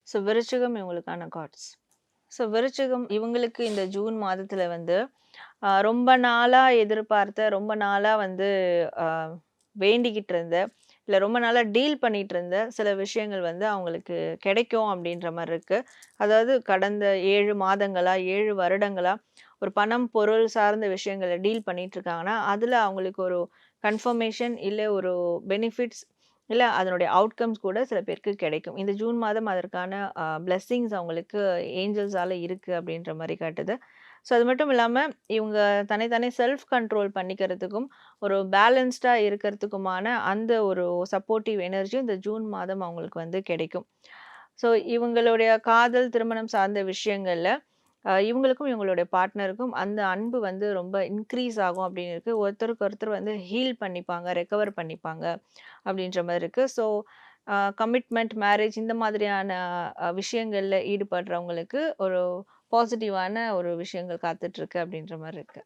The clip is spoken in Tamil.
ஸோ விருச்சிகம் இவங்களுக்கான கார்ட்ஸ். ஸோ விருச்சிகம் இவங்களுக்கு இந்த ஜூன் மாதத்துல வந்து ரொம்ப நாளா எதிர்பார்த்த, ரொம்ப நாளா வந்து அ வேண்டிக்கிட்டு இருந்த, இல்ல ரொம்ப நாளா டீல் பண்ணிட்டு இருந்த சில விஷயங்கள் வந்து அவங்களுக்கு கிடைக்கும் அப்படின்ற மாரி இருக்கு. அதாவது கடந்த 7 மாதங்களா, 7 வருடங்களா ஒரு பணம், பொருள் சார்ந்த விஷயங்கள டீல் பண்ணிட்டு இருக்காங்கன்னா, அதுல அவங்களுக்கு ஒரு கன்ஃபர்மேஷன் இல்ல ஒரு பெனிஃபிட்ஸ் இல்ல அதனுடைய அவுட்கம்ஸ் கூட சில பேருக்கு கிடைக்கும். இந்த ஜூன் மாதம் அதற்கான பிளெஸ்ஸிங்ஸ் அவங்களுக்கு ஏஞ்சல்ஸால இருக்கு அப்படின்ற மாரி காட்டுது. ஸோ அது மட்டும் இல்லாம, இவங்க தன்னை தானே செல்ஃப் கண்ட்ரோல் பண்ணிக்கிறதுக்கும், ஒரு பேலன்ஸ்டா இருக்கிறதுக்குமான அந்த ஒரு சப்போர்ட்டிவ் எனர்ஜி இந்த ஜூன் மாதம் அவங்களுக்கு வந்து கிடைக்கும். ஸோ இவங்களுடைய காதல், திருமணம் சார்ந்த விஷயங்கள்ல இவங்களுக்கும் இவங்களுடைய பார்ட்னருக்கும் அந்த அன்பு வந்து ரொம்ப இன்க்ரீஸ் ஆகும் அப்படின்னு இருக்கு. ஒருத்தருக்கு ஒருத்தர் வந்து ஹீல் பண்ணிப்பாங்க, ரெக்கவர் பண்ணிப்பாங்க அப்படின்ற மாரி இருக்கு. ஸோ கமிட்மெண்ட், மேரேஜ் இந்த மாதிரியான விஷயங்கள்ல ஈடுபடுறவங்களுக்கு ஒரு பாசிட்டிவான ஒரு விஷயங்கள் காத்துட்ருக்கு அப்படின்ற மாரி இருக்கு.